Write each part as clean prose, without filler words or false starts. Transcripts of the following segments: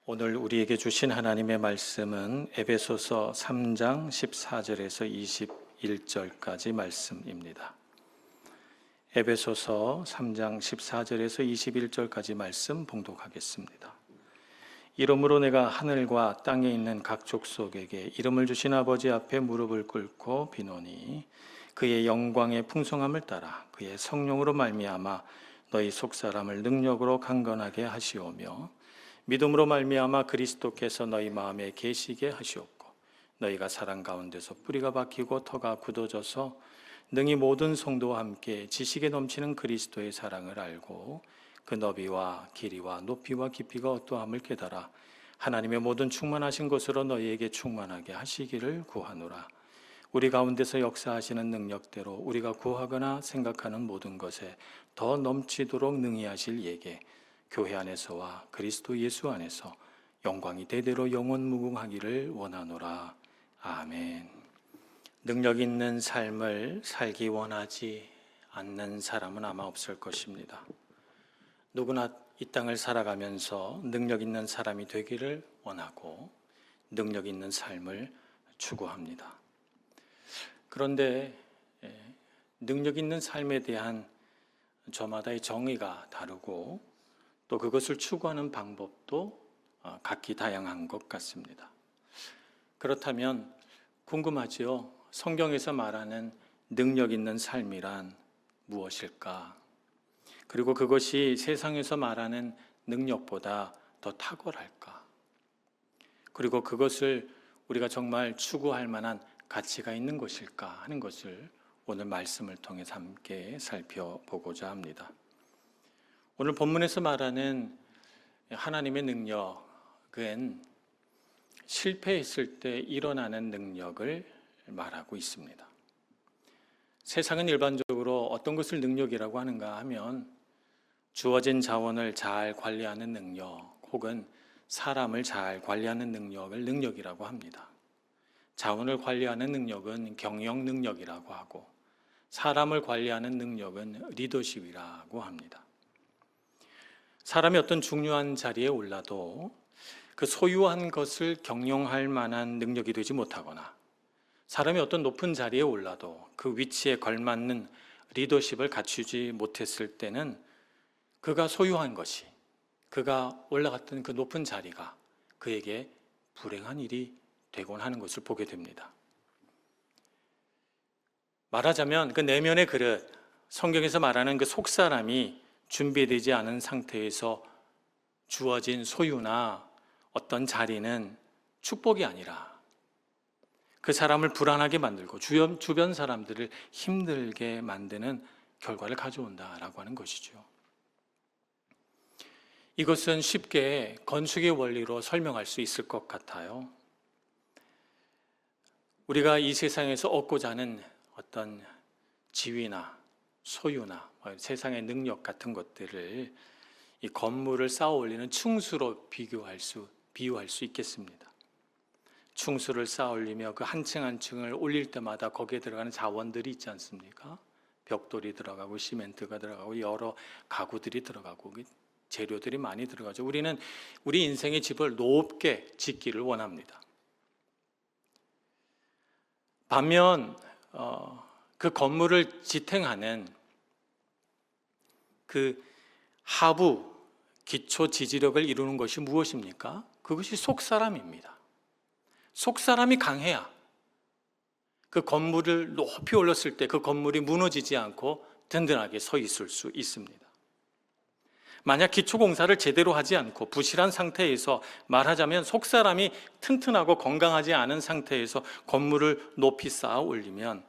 오늘 우리에게 주신 하나님의 말씀은 에베소서 3장 14절에서 21절까지 말씀입니다. 에베소서 3장 14절에서 21절까지 말씀 봉독하겠습니다. 이러므로 내가 하늘과 땅에 있는 각 족속에게 이름을 주신 아버지 앞에 무릎을 꿇고 비노니 그의 영광의 풍성함을 따라 그의 성령으로 말미암아 너희 속사람을 능력으로 강건하게 하시오며 믿음으로 말미암아 그리스도께서 너희 마음에 계시게 하시옵고 너희가 사랑 가운데서 뿌리가 박히고 터가 굳어져서 능히 모든 성도와 함께 지식에 넘치는 그리스도의 사랑을 알고 그 너비와 길이와 높이와 깊이가 어떠함을 깨달아 하나님의 모든 충만하신 것으로 너희에게 충만하게 하시기를 구하노라. 우리 가운데서 역사하시는 능력대로 우리가 구하거나 생각하는 모든 것에 더 넘치도록 능히 하실 예게 교회 안에서와 그리스도 예수 안에서 영광이 대대로 영원무궁하기를 원하노라. 아멘. 능력 있는 삶을 살기 원하지 않는 사람은 아마 없을 것입니다. 누구나 이 땅을 살아가면서 능력 있는 사람이 되기를 원하고 능력 있는 삶을 추구합니다. 그런데 능력 있는 삶에 대한 저마다의 정의가 다르고 또 그것을 추구하는 방법도 각기 다양한 것 같습니다. 그렇다면 궁금하지요? 성경에서 말하는 능력 있는 삶이란 무엇일까? 그리고 그것이 세상에서 말하는 능력보다 더 탁월할까? 그리고 그것을 우리가 정말 추구할 만한 가치가 있는 것일까 하는 것을 오늘 말씀을 통해서 함께 살펴보고자 합니다. 오늘 본문에서 말하는 하나님의 능력은 실패했을 때 일어나는 능력을 말하고 있습니다. 세상은 일반적으로 어떤 것을 능력이라고 하는가 하면 주어진 자원을 잘 관리하는 능력 혹은 사람을 잘 관리하는 능력을 능력이라고 합니다. 자원을 관리하는 능력은 경영 능력이라고 하고 사람을 관리하는 능력은 리더십이라고 합니다. 사람이 어떤 중요한 자리에 올라도 그 소유한 것을 경영할 만한 능력이 되지 못하거나 사람이 어떤 높은 자리에 올라도 그 위치에 걸맞는 리더십을 갖추지 못했을 때는 그가 소유한 것이, 그가 올라갔던 그 높은 자리가 그에게 불행한 일이 되곤 하는 것을 보게 됩니다. 말하자면 그 내면의 그릇, 성경에서 말하는 그 속사람이 준비되지 않은 상태에서 주어진 소유나 어떤 자리는 축복이 아니라 그 사람을 불안하게 만들고 주변 사람들을 힘들게 만드는 결과를 가져온다라고 하는 것이죠. 이것은 쉽게 건축의 원리로 설명할 수 있을 것 같아요. 우리가 이 세상에서 얻고자 하는 어떤 지위나 소유나 세상의 능력 같은 것들을 이 건물을 쌓아 올리는 층수로 비유할 수 있겠습니다. 층수를 쌓아 올리며 그 한 층 한 층을 올릴 때마다 거기에 들어가는 자원들이 있지 않습니까? 벽돌이 들어가고 시멘트가 들어가고 여러 가구들이 들어가고 재료들이 많이 들어가죠. 우리는 우리 인생의 집을 높게 짓기를 원합니다. 반면 그 건물을 지탱하는 그 하부 기초 지지력을 이루는 것이 무엇입니까? 그것이 속사람입니다. 속사람이 강해야 그 건물을 높이 올렸을 때 그 건물이 무너지지 않고 든든하게 서 있을 수 있습니다. 만약 기초 공사를 제대로 하지 않고 부실한 상태에서 말하자면 속사람이 튼튼하고 건강하지 않은 상태에서 건물을 높이 쌓아 올리면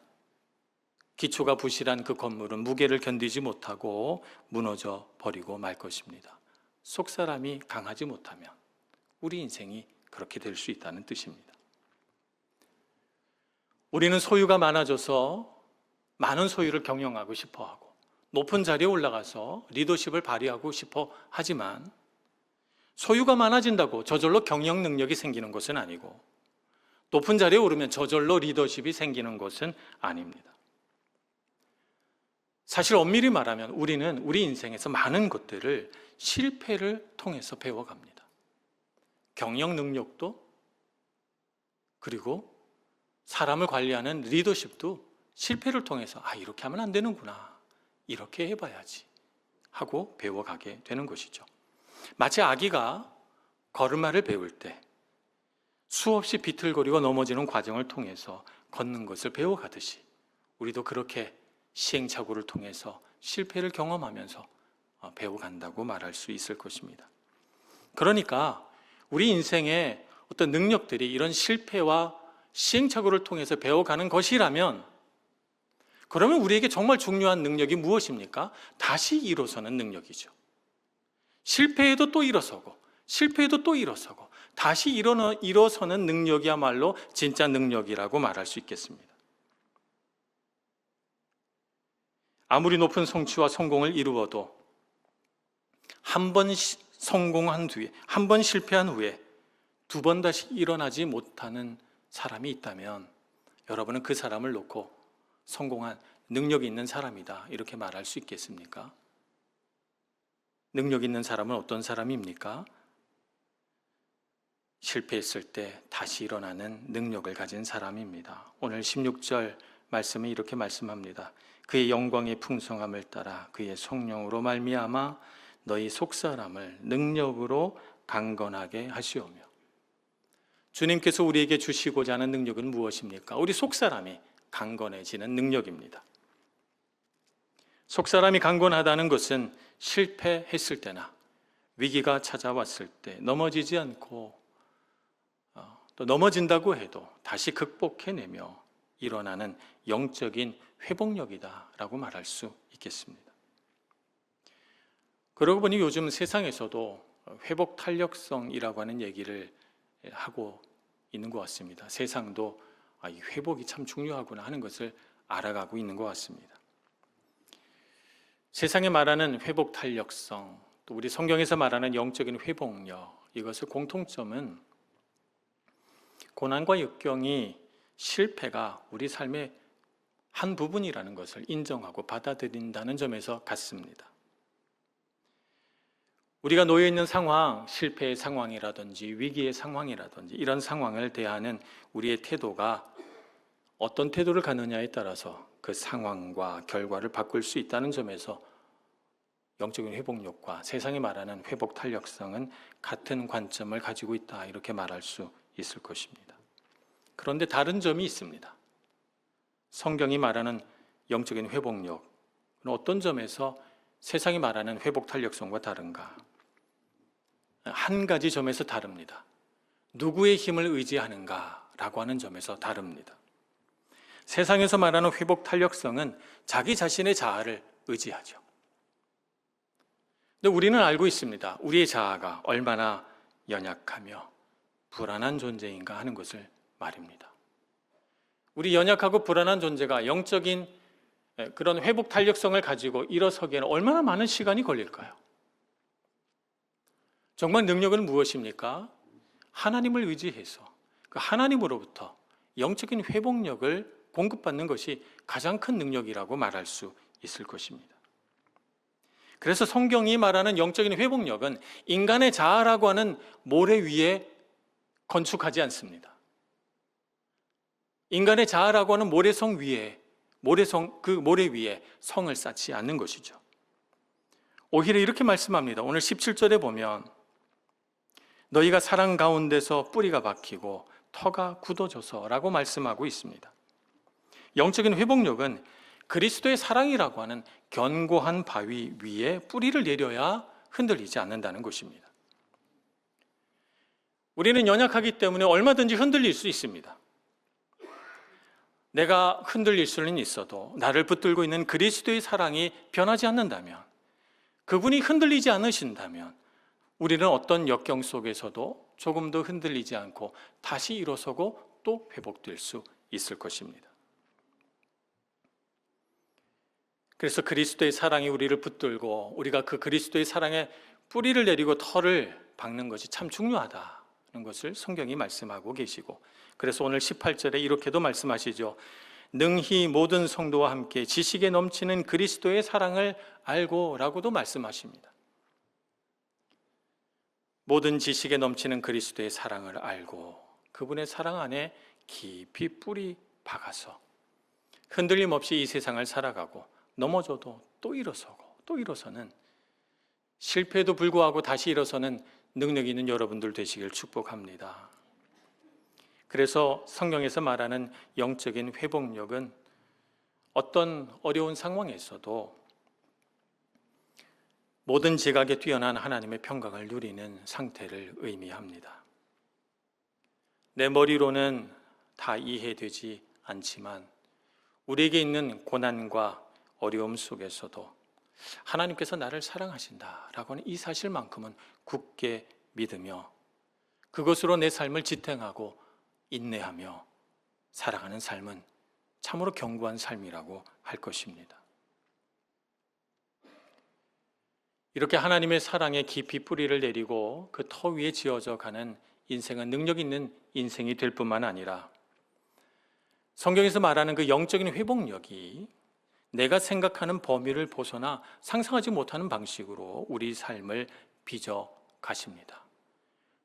기초가 부실한 그 건물은 무게를 견디지 못하고 무너져 버리고 말 것입니다. 속사람이 강하지 못하면 우리 인생이 그렇게 될 수 있다는 뜻입니다. 우리는 소유가 많아져서 많은 소유를 경영하고 싶어 하고 높은 자리에 올라가서 리더십을 발휘하고 싶어 하지만 소유가 많아진다고 저절로 경영 능력이 생기는 것은 아니고 높은 자리에 오르면 저절로 리더십이 생기는 것은 아닙니다. 사실 엄밀히 말하면 우리는 우리 인생에서 많은 것들을 실패를 통해서 배워갑니다. 경영 능력도, 그리고 사람을 관리하는 리더십도 실패를 통해서 이렇게 하면 안 되는구나, 이렇게 해봐야지 하고 배워가게 되는 것이죠. 마치 아기가 걸음마를 배울 때 수없이 비틀거리고 넘어지는 과정을 통해서 걷는 것을 배워가듯이 우리도 그렇게 시행착오를 통해서 실패를 경험하면서 배워간다고 말할 수 있을 것입니다. 그러니까 우리 인생의 어떤 능력들이 이런 실패와 시행착오를 통해서 배워가는 것이라면, 그러면 우리에게 정말 중요한 능력이 무엇입니까? 다시 일어서는 능력이죠. 실패해도 또 일어서고, 실패해도 또 일어서고, 다시 일어서는 능력이야말로 진짜 능력이라고 말할 수 있겠습니다. 아무리 높은 성취와 성공을 이루어도 한 번 성공한 뒤에, 한 번 실패한 후에 두 번 다시 일어나지 못하는 사람이 있다면, 여러분은 그 사람을 놓고 성공한 능력이 있는 사람이다, 이렇게 말할 수 있겠습니까? 능력 있는 사람은 어떤 사람입니까? 실패했을 때 다시 일어나는 능력을 가진 사람입니다. 오늘 16절 말씀이 이렇게 말씀합니다. 그의 영광의 풍성함을 따라 그의 성령으로 말미암아 너희 속사람을 능력으로 강건하게 하시오며. 주님께서 우리에게 주시고자 하는 능력은 무엇입니까? 우리 속사람이 강건해지는 능력입니다. 속사람이 강건하다는 것은 실패했을 때나 위기가 찾아왔을 때 넘어지지 않고, 또 넘어진다고 해도 다시 극복해내며 일어나는 영적인 회복력이다라고 말할 수 있겠습니다. 그러고 보니 요즘 세상에서도 회복 탄력성이라고 하는 얘기를 하고 있는 것 같습니다. 세상도 이 회복이 참 중요하구나 하는 것을 알아가고 있는 것 같습니다. 세상에 말하는 회복 탄력성, 또 우리 성경에서 말하는 영적인 회복력, 이것의 공통점은 고난과 역경이, 실패가 우리 삶의 한 부분이라는 것을 인정하고 받아들인다는 점에서 같습니다. 우리가 놓여 있는 상황, 실패의 상황이라든지 위기의 상황이라든지 이런 상황을 대하는 우리의 태도가 어떤 태도를 갖느냐에 따라서 그 상황과 결과를 바꿀 수 있다는 점에서 영적인 회복력과 세상이 말하는 회복 탄력성은 같은 관점을 가지고 있다, 이렇게 말할 수 있을 것입니다. 그런데 다른 점이 있습니다. 성경이 말하는 영적인 회복력은 어떤 점에서 세상이 말하는 회복 탄력성과 다른가? 한 가지 점에서 다릅니다. 누구의 힘을 의지하는가라고 하는 점에서 다릅니다. 세상에서 말하는 회복 탄력성은 자기 자신의 자아를 의지하죠. 근데 우리는 알고 있습니다. 우리의 자아가 얼마나 연약하며 불안한 존재인가 하는 것을 말입니다. 우리 연약하고 불안한 존재가 영적인 그런 회복 탄력성을 가지고 일어서기에는 얼마나 많은 시간이 걸릴까요? 정말 능력은 무엇입니까? 하나님을 의지해서 그 하나님으로부터 영적인 회복력을 공급받는 것이 가장 큰 능력이라고 말할 수 있을 것입니다. 그래서 성경이 말하는 영적인 회복력은 인간의 자아라고 하는 모래 위에 건축하지 않습니다. 인간의 자아라고 하는 모래성 위에, 그 모래 위에 성을 쌓지 않는 것이죠. 오히려 이렇게 말씀합니다. 오늘 17절에 보면 너희가 사랑 가운데서 뿌리가 박히고 터가 굳어져서 라고 말씀하고 있습니다. 영적인 회복력은 그리스도의 사랑이라고 하는 견고한 바위 위에 뿌리를 내려야 흔들리지 않는다는 것입니다. 우리는 연약하기 때문에 얼마든지 흔들릴 수 있습니다. 내가 흔들릴 수는 있어도 나를 붙들고 있는 그리스도의 사랑이 변하지 않는다면, 그분이 흔들리지 않으신다면 우리는 어떤 역경 속에서도 조금도 흔들리지 않고 다시 일어서고 또 회복될 수 있을 것입니다. 그래서 그리스도의 사랑이 우리를 붙들고 우리가 그 그리스도의 사랑에 뿌리를 내리고 털을 박는 것이 참 중요하다는 것을 성경이 말씀하고 계시고, 그래서 오늘 18절에 이렇게도 말씀하시죠. 능히 모든 성도와 함께 지식에 넘치는 그리스도의 사랑을 알고 라고도 말씀하십니다. 모든 지식에 넘치는 그리스도의 사랑을 알고 그분의 사랑 안에 깊이 뿌리 박아서 흔들림 없이 이 세상을 살아가고 넘어져도 또 일어서고 또 일어서는, 실패에도 불구하고 다시 일어서는 능력 있는 여러분들 되시길 축복합니다. 그래서 성경에서 말하는 영적인 회복력은 어떤 어려운 상황에서도 모든 지각에 뛰어난 하나님의 평강을 누리는 상태를 의미합니다. 내 머리로는 다 이해되지 않지만 우리에게 있는 고난과 어려움 속에서도 하나님께서 나를 사랑하신다라고 하는 이 사실만큼은 굳게 믿으며 그것으로 내 삶을 지탱하고 인내하며 살아가는 삶은 참으로 견고한 삶이라고 할 것입니다. 이렇게 하나님의 사랑에 깊이 뿌리를 내리고 그 터 위에 지어져 가는 인생은 능력 있는 인생이 될 뿐만 아니라 성경에서 말하는 그 영적인 회복력이 내가 생각하는 범위를 벗어나 상상하지 못하는 방식으로 우리 삶을 빚어 가십니다.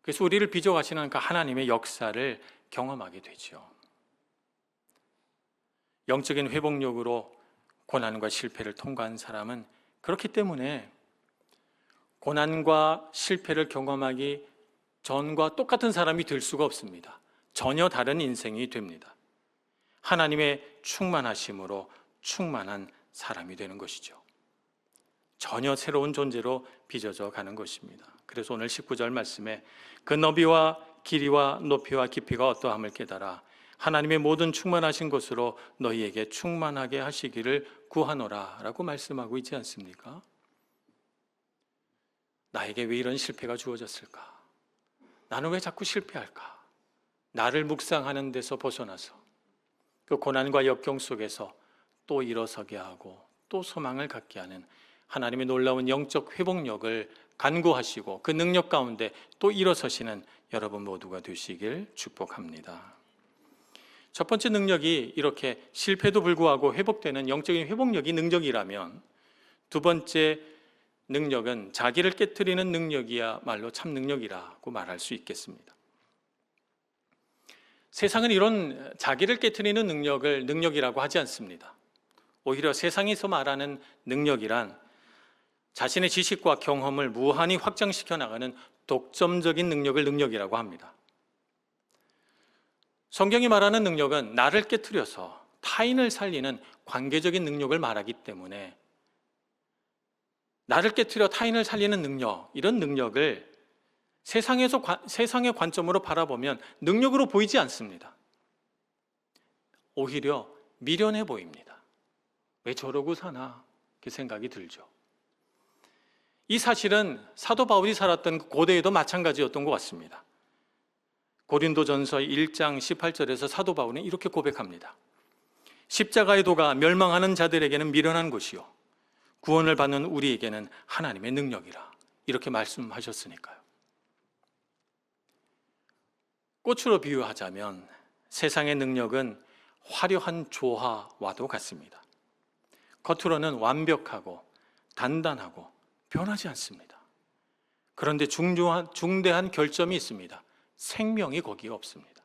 그래서 우리를 빚어 가시는 그 하나님의 역사를 경험하게 되죠. 영적인 회복력으로 고난과 실패를 통과한 사람은 그렇기 때문에 고난과 실패를 경험하기 전과 똑같은 사람이 될 수가 없습니다. 전혀 다른 인생이 됩니다. 하나님의 충만하심으로 충만한 사람이 되는 것이죠. 전혀 새로운 존재로 빚어져 가는 것입니다. 그래서 오늘 19절 말씀에 그 너비와 길이와 높이와 깊이가 어떠함을 깨달아 하나님의 모든 충만하신 것으로 너희에게 충만하게 하시기를 구하노라 라고 말씀하고 있지 않습니까? 나에게 왜 이런 실패가 주어졌을까? 나는 왜 자꾸 실패할까? 나를 묵상하는 데서 벗어나서 그 고난과 역경 속에서 또 일어서게 하고 또 소망을 갖게 하는 하나님의 놀라운 영적 회복력을 간구하시고 그 능력 가운데 또 일어서시는 여러분 모두가 되시길 축복합니다. 첫 번째 능력이 이렇게 실패도 불구하고 회복되는 영적인 회복력이 능력이라면, 두 번째 능력은 자기를 깨트리는 능력이야말로 참 능력이라고 말할 수 있겠습니다. 세상은 이런 자기를 깨트리는 능력을 능력이라고 하지 않습니다. 오히려 세상에서 말하는 능력이란 자신의 지식과 경험을 무한히 확장시켜 나가는 독점적인 능력을 능력이라고 합니다. 성경이 말하는 능력은 나를 깨트려서 타인을 살리는 관계적인 능력을 말하기 때문에 나를 깨트려 타인을 살리는 능력, 이런 능력을 세상의 관점으로 바라보면 능력으로 보이지 않습니다. 오히려 미련해 보입니다. 왜 저러고 사나? 그 생각이 들죠. 이 사실은 사도 바울이 살았던 고대에도 마찬가지였던 것 같습니다. 고린도전서 1장 18절에서 사도 바울은 이렇게 고백합니다. 십자가의 도가 멸망하는 자들에게는 미련한 것이요 구원을 받는 우리에게는 하나님의 능력이라, 이렇게 말씀하셨으니까요. 꽃으로 비유하자면 세상의 능력은 화려한 조화와도 같습니다. 겉으로는 완벽하고 단단하고 변하지 않습니다. 그런데 중대한 결점이 있습니다. 생명이 거기에 없습니다.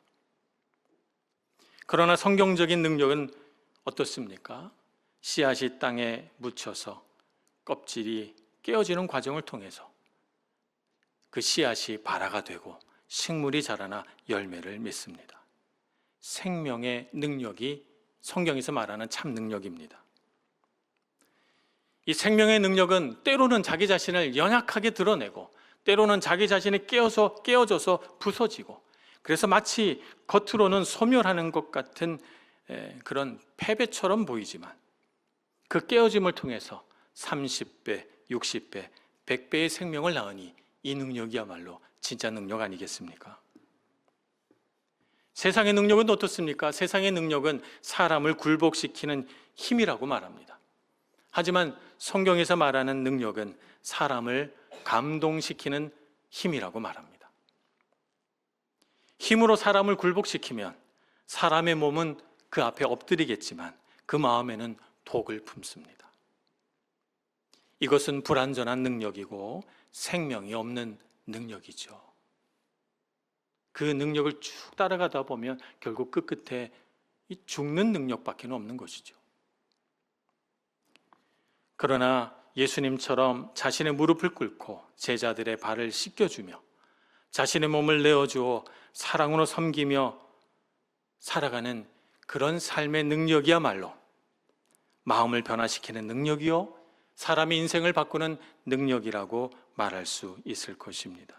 그러나 성경적인 능력은 어떻습니까? 씨앗이 땅에 묻혀서 껍질이 깨어지는 과정을 통해서 그 씨앗이 발아가 되고 식물이 자라나 열매를 맺습니다. 생명의 능력이 성경에서 말하는 참 능력입니다. 이 생명의 능력은 때로는 자기 자신을 연약하게 드러내고 때로는 자기 자신이 깨어져서 부서지고, 그래서 마치 겉으로는 소멸하는 것 같은 그런 패배처럼 보이지만 그 깨어짐을 통해서 30배, 60배, 100배의 생명을 낳으니 이 능력이야말로 진짜 능력 아니겠습니까? 세상의 능력은 어떻습니까? 세상의 능력은 사람을 굴복시키는 힘이라고 말합니다. 하지만 성경에서 말하는 능력은 사람을 감동시키는 힘이라고 말합니다. 힘으로 사람을 굴복시키면 사람의 몸은 그 앞에 엎드리겠지만 그 마음에는 독을 품습니다. 이것은 불완전한 능력이고 생명이 없는 능력이죠. 그 능력을 쭉 따라가다 보면 결국 끝에 이 죽는 능력밖에 없는 것이죠. 그러나 예수님처럼 자신의 무릎을 꿇고 제자들의 발을 씻겨주며 자신의 몸을 내어주어 사랑으로 섬기며 살아가는 그런 삶의 능력이야말로 마음을 변화시키는 능력이요, 사람의 인생을 바꾸는 능력이라고 말할 수 있을 것입니다.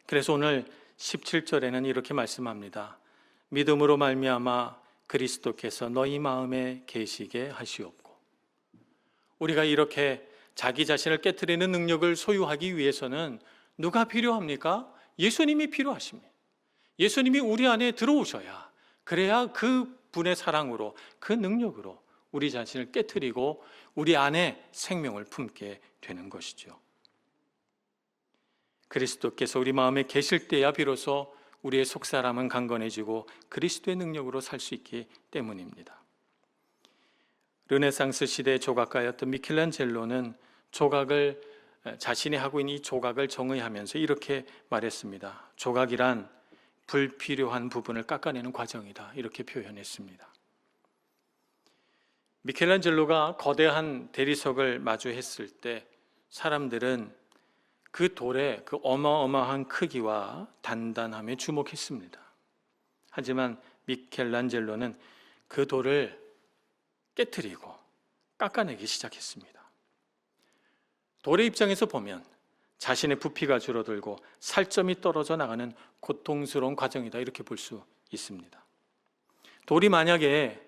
그래서 오늘 17절에는 이렇게 말씀합니다. 믿음으로 말미암아 그리스도께서 너희 마음에 계시게 하시옵고. 우리가 이렇게 자기 자신을 깨트리는 능력을 소유하기 위해서는 누가 필요합니까? 예수님이 필요하십니다. 예수님이 우리 안에 들어오셔야, 그래야 그 분의 사랑으로, 그 능력으로 우리 자신을 깨트리고 우리 안에 생명을 품게 되는 것이죠. 그리스도께서 우리 마음에 계실 때야 비로소 우리의 속사람은 강건해지고 그리스도의 능력으로 살 수 있기 때문입니다. 르네상스 시대의 조각가였던 미켈란젤로는 자신이 하고 있는 이 조각을 정의하면서 이렇게 말했습니다. 조각이란 불필요한 부분을 깎아내는 과정이다, 이렇게 표현했습니다. 미켈란젤로가 거대한 대리석을 마주했을 때 사람들은 그 돌의 그 어마어마한 크기와 단단함에 주목했습니다. 하지만 미켈란젤로는 그 돌을 깨트리고 깎아내기 시작했습니다. 돌의 입장에서 보면 자신의 부피가 줄어들고 살점이 떨어져 나가는 고통스러운 과정이다, 이렇게 볼 수 있습니다. 돌이 만약에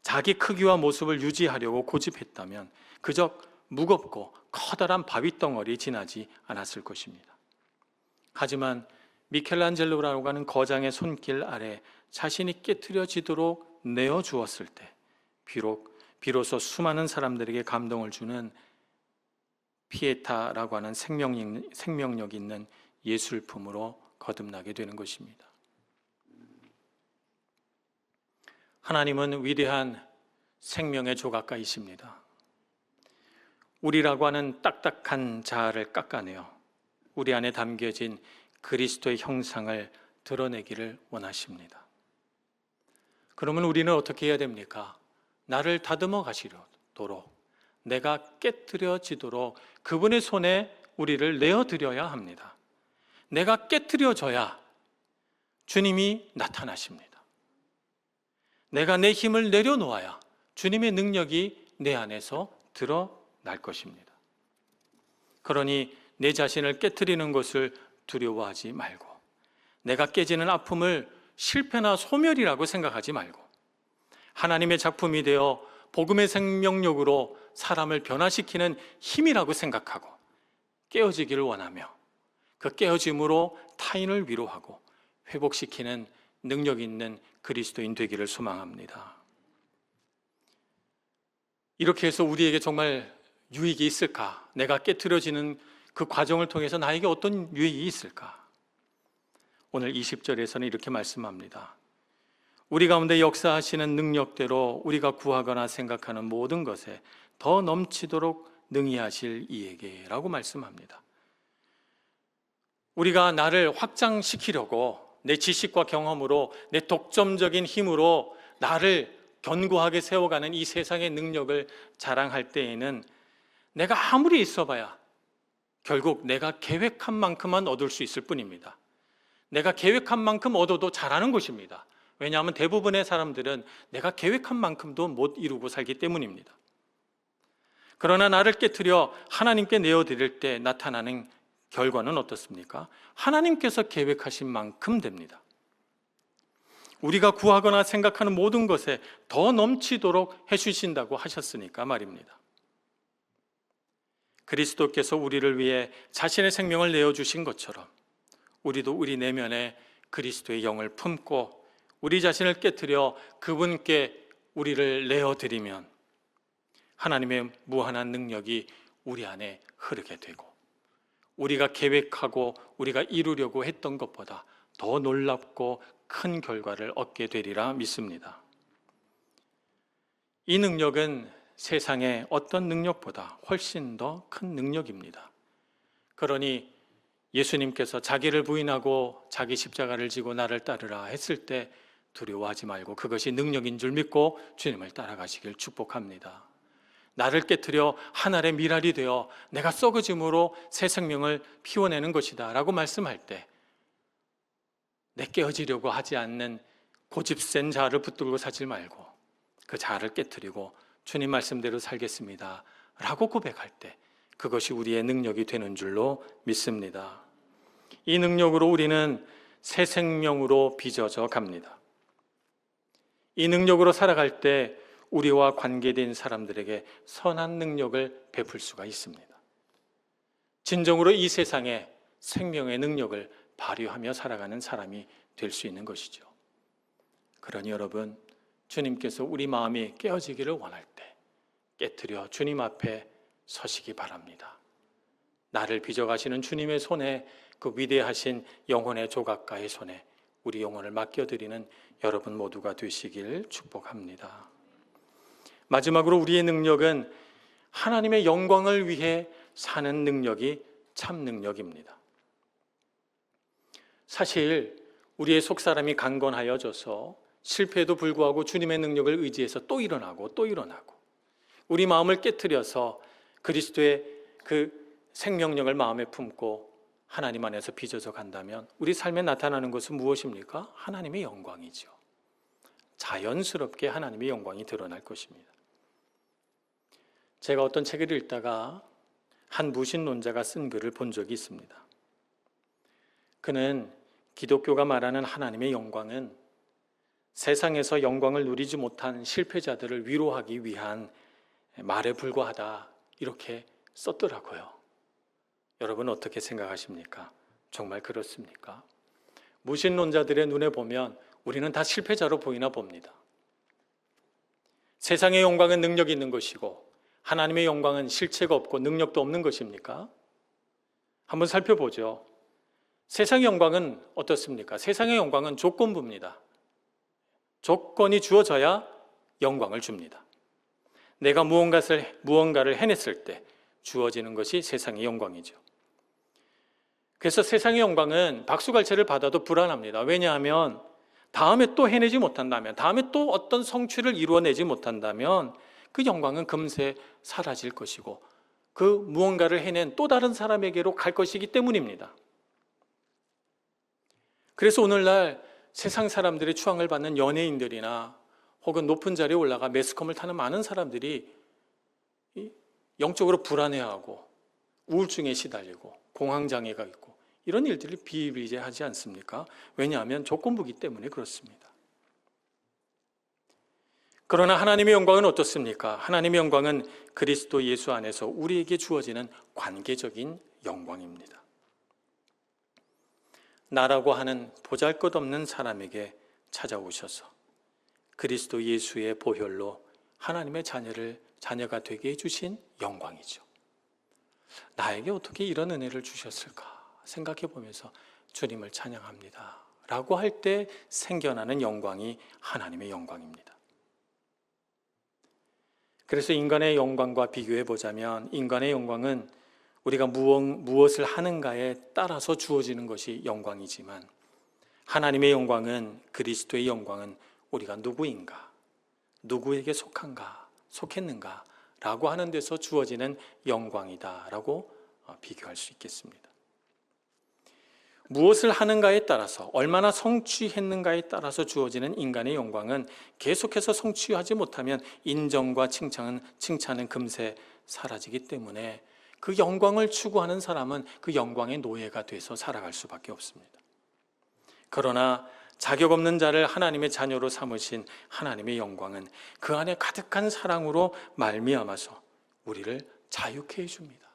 자기 크기와 모습을 유지하려고 고집했다면 그저 무겁고 커다란 바위덩어리 지나지 않았을 것입니다. 하지만 미켈란젤로라고 하는 거장의 손길 아래 자신이 깨트려지도록 내어주었을 때 비로소 수많은 사람들에게 감동을 주는 피에타라고 하는 생명력 있는 예술품으로 거듭나게 되는 것입니다. 하나님은 위대한 생명의 조각가이십니다. 우리라고 하는 딱딱한 자아를 깎아내어 우리 안에 담겨진 그리스도의 형상을 드러내기를 원하십니다. 그러면 우리는 어떻게 해야 됩니까? 나를 다듬어 가시도록, 내가 깨트려지도록 그분의 손에 우리를 내어드려야 합니다. 내가 깨트려져야 주님이 나타나십니다. 내가 내 힘을 내려놓아야 주님의 능력이 내 안에서 드러날 것입니다. 그러니 내 자신을 깨트리는 것을 두려워하지 말고, 내가 깨지는 아픔을 실패나 소멸이라고 생각하지 말고, 하나님의 작품이 되어 복음의 생명력으로 사람을 변화시키는 힘이라고 생각하고 깨어지기를 원하며, 그 깨어짐으로 타인을 위로하고 회복시키는 능력 있는 그리스도인 되기를 소망합니다. 이렇게 해서 우리에게 정말 유익이 있을까? 내가 깨트려지는 그 과정을 통해서 나에게 어떤 유익이 있을까? 오늘 20절에서는 이렇게 말씀합니다. 우리 가운데 역사하시는 능력대로 우리가 구하거나 생각하는 모든 것에 더 넘치도록 능히 하실 이에게 라고 말씀합니다. 우리가 나를 확장시키려고 내 지식과 경험으로, 내 독점적인 힘으로 나를 견고하게 세워가는 이 세상의 능력을 자랑할 때에는 내가 아무리 있어봐야 결국 내가 계획한 만큼만 얻을 수 있을 뿐입니다. 내가 계획한 만큼 얻어도 잘하는 것입니다. 왜냐하면 대부분의 사람들은 내가 계획한 만큼도 못 이루고 살기 때문입니다. 그러나 나를 깨트려 하나님께 내어드릴 때 나타나는 결과는 어떻습니까? 하나님께서 계획하신 만큼 됩니다. 우리가 구하거나 생각하는 모든 것에 더 넘치도록 해주신다고 하셨으니까 말입니다. 그리스도께서 우리를 위해 자신의 생명을 내어주신 것처럼 우리도 우리 내면에 그리스도의 영을 품고 우리 자신을 깨트려 그분께 우리를 내어드리면 하나님의 무한한 능력이 우리 안에 흐르게 되고 우리가 계획하고 우리가 이루려고 했던 것보다 더 놀랍고 큰 결과를 얻게 되리라 믿습니다. 이 능력은 세상의 어떤 능력보다 훨씬 더 큰 능력입니다. 그러니 예수님께서 자기를 부인하고 자기 십자가를 지고 나를 따르라 했을 때 두려워하지 말고 그것이 능력인 줄 믿고 주님을 따라가시길 축복합니다. 나를 깨트려 한 알의 밀알이 되어 내가 썩어짐으로 새 생명을 피워내는 것이다 라고 말씀할 때 내 깨어지려고 하지 않는 고집센 자아를 붙들고 사지 말고 그 자아를 깨트리고 주님 말씀대로 살겠습니다 라고 고백할 때 그것이 우리의 능력이 되는 줄로 믿습니다. 이 능력으로 우리는 새 생명으로 빚어져 갑니다. 이 능력으로 살아갈 때 우리와 관계된 사람들에게 선한 능력을 베풀 수가 있습니다. 진정으로 이 세상에 생명의 능력을 발휘하며 살아가는 사람이 될 수 있는 것이죠. 그러니 여러분, 주님께서 우리 마음이 깨어지기를 원할 때 깨트려 주님 앞에 서시기 바랍니다. 나를 빚어가시는 주님의 손에, 그 위대하신 영혼의 조각가의 손에 우리 영혼을 맡겨드리는 여러분 모두가 되시길 축복합니다. 마지막으로 우리의 능력은 하나님의 영광을 위해 사는 능력이 참 능력입니다. 사실 우리의 속사람이 강건하여져서 실패에도 불구하고 주님의 능력을 의지해서 또 일어나고 우리 마음을 깨트려서 그리스도의 그 생명력을 마음에 품고 하나님 안에서 빚어져 간다면 우리 삶에 나타나는 것은 무엇입니까? 하나님의 영광이죠. 자연스럽게 하나님의 영광이 드러날 것입니다. 제가 어떤 책을 읽다가 한 무신론자가 쓴 글을 본 적이 있습니다. 그는 기독교가 말하는 하나님의 영광은 세상에서 영광을 누리지 못한 실패자들을 위로하기 위한 말에 불과하다, 이렇게 썼더라고요. 여러분 어떻게 생각하십니까? 정말 그렇습니까? 무신론자들의 눈에 보면 우리는 다 실패자로 보이나 봅니다. 세상의 영광은 능력이 있는 것이고 하나님의 영광은 실체가 없고 능력도 없는 것입니까? 한번 살펴보죠. 세상의 영광은 어떻습니까? 세상의 영광은 조건부입니다. 조건이 주어져야 영광을 줍니다. 내가 무언가를 해냈을 때 주어지는 것이 세상의 영광이죠. 그래서 세상의 영광은 박수갈채를 받아도 불안합니다. 왜냐하면 다음에 또 해내지 못한다면, 다음에 또 어떤 성취를 이루어내지 못한다면 그 영광은 금세 사라질 것이고 그 무언가를 해낸 또 다른 사람에게로 갈 것이기 때문입니다. 그래서 오늘날 세상 사람들의 추앙을 받는 연예인들이나 혹은 높은 자리에 올라가 매스컴을 타는 많은 사람들이 영적으로 불안해하고 우울증에 시달리고 공황장애가 있고 이런 일들이 비일비재하지 않습니까? 왜냐하면 조건부기 때문에 그렇습니다. 그러나 하나님의 영광은 어떻습니까? 하나님의 영광은 그리스도 예수 안에서 우리에게 주어지는 관계적인 영광입니다. 나라고 하는 보잘것없는 사람에게 찾아오셔서 그리스도 예수의 보혈로 하나님의 자녀가 되게 해주신 영광이죠. 나에게 어떻게 이런 은혜를 주셨을까 생각해 보면서 주님을 찬양합니다 라고 할 때 생겨나는 영광이 하나님의 영광입니다. 그래서 인간의 영광과 비교해 보자면 인간의 영광은 우리가 무엇을 하는가에 따라서 주어지는 것이 영광이지만 하나님의 영광은, 그리스도의 영광은 우리가 누구인가, 누구에게 속했는가 라고 하는 데서 주어지는 영광이다라고 비교할 수 있겠습니다. 무엇을 하는가에 따라서, 얼마나 성취했는가에 따라서 주어지는 인간의 영광은 계속해서 성취하지 못하면 인정과 칭찬은 금세 사라지기 때문에 그 영광을 추구하는 사람은 그 영광의 노예가 돼서 살아갈 수밖에 없습니다. 그러나 자격 없는 자를 하나님의 자녀로 삼으신 하나님의 영광은 그 안에 가득한 사랑으로 말미암아서 우리를 자유케 해줍니다.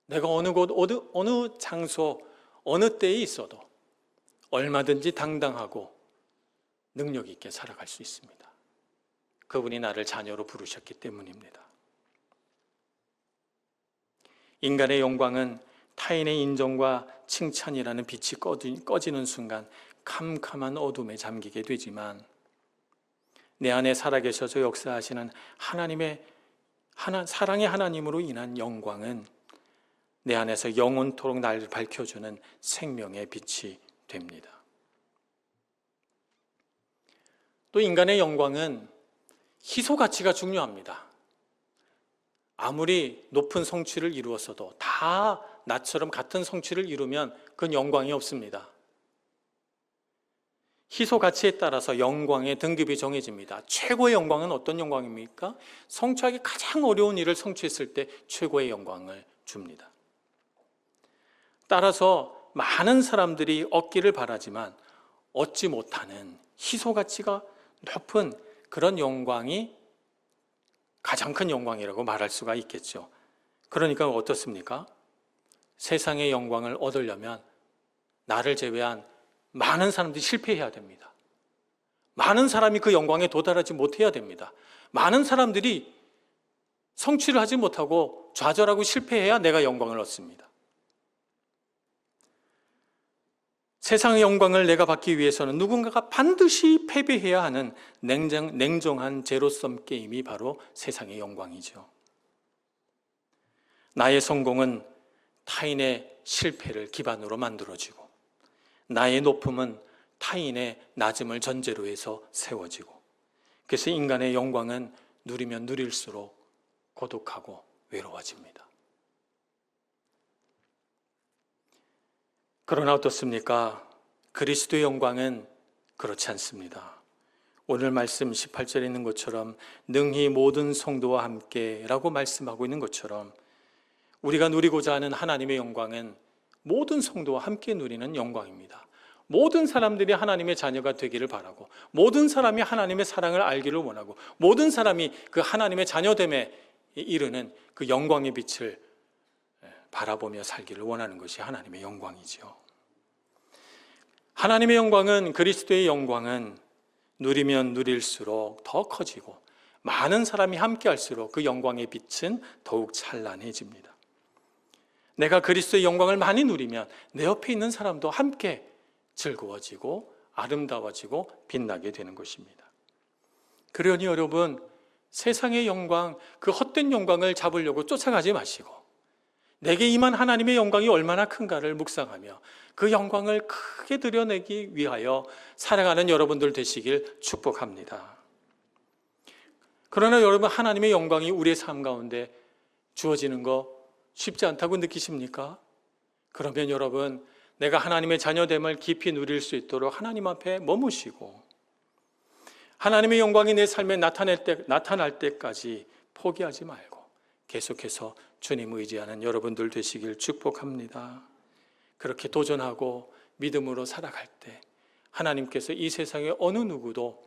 내가 어느 곳, 어느 장소, 어느 때에 있어도 얼마든지 당당하고 능력 있게 살아갈 수 있습니다. 그분이 나를 자녀로 부르셨기 때문입니다. 인간의 영광은 타인의 인정과 칭찬이라는 빛이 꺼지는 순간 캄캄한 어둠에 잠기게 되지만 내 안에 살아계셔서 역사하시는 사랑의 하나님으로 인한 영광은 내 안에서 영원토록 나를 밝혀주는 생명의 빛이 됩니다. 또 인간의 영광은 희소 가치가 중요합니다. 아무리 높은 성취를 이루었어도 다 나처럼 같은 성취를 이루면 그건 영광이 없습니다. 희소 가치에 따라서 영광의 등급이 정해집니다. 최고의 영광은 어떤 영광입니까? 성취하기 가장 어려운 일을 성취했을 때 최고의 영광을 줍니다. 따라서 많은 사람들이 얻기를 바라지만 얻지 못하는 희소 가치가 높은 그런 영광이 가장 큰 영광이라고 말할 수가 있겠죠. 그러니까 어떻습니까? 세상의 영광을 얻으려면 나를 제외한 많은 사람들이 실패해야 됩니다. 많은 사람이 그 영광에 도달하지 못해야 됩니다. 많은 사람들이 성취를 하지 못하고 좌절하고 실패해야 내가 영광을 얻습니다. 세상의 영광을 내가 받기 위해서는 누군가가 반드시 패배해야 하는 냉정한 제로섬 게임이 바로 세상의 영광이죠. 나의 성공은 타인의 실패를 기반으로 만들어지고, 나의 높음은 타인의 낮음을 전제로 해서 세워지고, 그래서 인간의 영광은 누리면 누릴수록 고독하고 외로워집니다. 그러나 어떻습니까? 그리스도의 영광은 그렇지 않습니다. 오늘 말씀 18절에 있는 것처럼 능히 모든 성도와 함께 라고 말씀하고 있는 것처럼 우리가 누리고자 하는 하나님의 영광은 모든 성도와 함께 누리는 영광입니다. 모든 사람들이 하나님의 자녀가 되기를 바라고, 모든 사람이 하나님의 사랑을 알기를 원하고, 모든 사람이 그 하나님의 자녀됨에 이르는 그 영광의 빛을 바라보며 살기를 원하는 것이 하나님의 영광이죠. 하나님의 영광은, 그리스도의 영광은 누리면 누릴수록 더 커지고 많은 사람이 함께 할수록 그 영광의 빛은 더욱 찬란해집니다. 내가 그리스도의 영광을 많이 누리면 내 옆에 있는 사람도 함께 즐거워지고 아름다워지고 빛나게 되는 것입니다. 그러니 여러분, 세상의 영광, 그 헛된 영광을 잡으려고 쫓아가지 마시고 내게 임한 하나님의 영광이 얼마나 큰가를 묵상하며 그 영광을 크게 드러내기 위하여 살아가는 여러분들 되시길 축복합니다. 그러나 여러분, 하나님의 영광이 우리의 삶 가운데 주어지는 거 쉽지 않다고 느끼십니까? 그러면 여러분, 내가 하나님의 자녀됨을 깊이 누릴 수 있도록 하나님 앞에 머무시고 하나님의 영광이 내 삶에 나타날 때까지 포기하지 말고 계속해서 주님 의지하는 여러분들 되시길 축복합니다. 그렇게 도전하고 믿음으로 살아갈 때 하나님께서 이 세상의 어느 누구도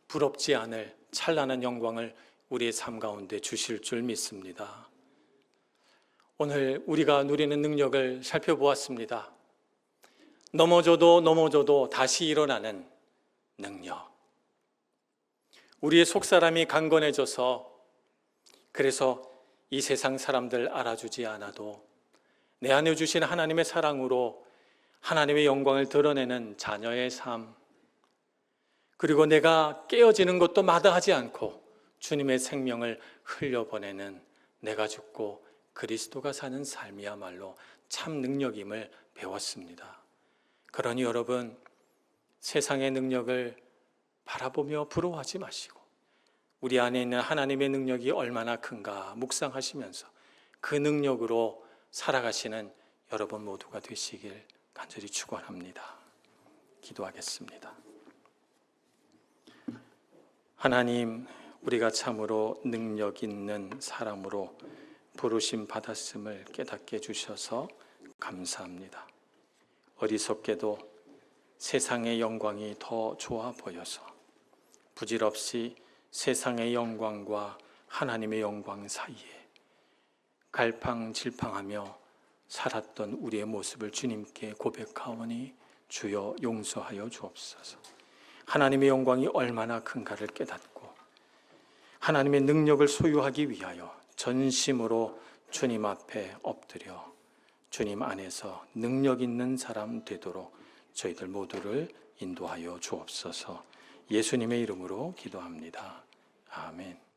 부럽지 않을 찬란한 영광을 우리의 삶 가운데 주실 줄 믿습니다. 오늘 우리가 누리는 능력을 살펴보았습니다. 넘어져도 다시 일어나는 능력. 우리의 속사람이 강건해져서 그래서 이 세상 사람들 알아주지 않아도 내 안에 주신 하나님의 사랑으로 하나님의 영광을 드러내는 자녀의 삶, 그리고 내가 깨어지는 것도 마다하지 않고 주님의 생명을 흘려보내는 내가 죽고 그리스도가 사는 삶이야말로 참 능력임을 배웠습니다. 그러니 여러분, 세상의 능력을 바라보며 부러워하지 마시고 우리 안에 있는 하나님의 능력이 얼마나 큰가 묵상하시면서 그 능력으로 살아가시는 여러분 모두가 되시길 간절히 축원합니다. 기도하겠습니다. 하나님, 우리가 참으로 능력 있는 사람으로 부르심 받았음을 깨닫게 해주셔서 감사합니다. 어리석게도 세상의 영광이 더 좋아 보여서 부질없이 세상의 영광과 하나님의 영광 사이에 갈팡질팡하며 살았던 우리의 모습을 주님께 고백하오니 주여 용서하여 주옵소서. 하나님의 영광이 얼마나 큰가를 깨닫고 하나님의 능력을 소유하기 위하여 전심으로 주님 앞에 엎드려 주님 안에서 능력 있는 사람 되도록 저희들 모두를 인도하여 주옵소서. 예수님의 이름으로 기도합니다. 아멘.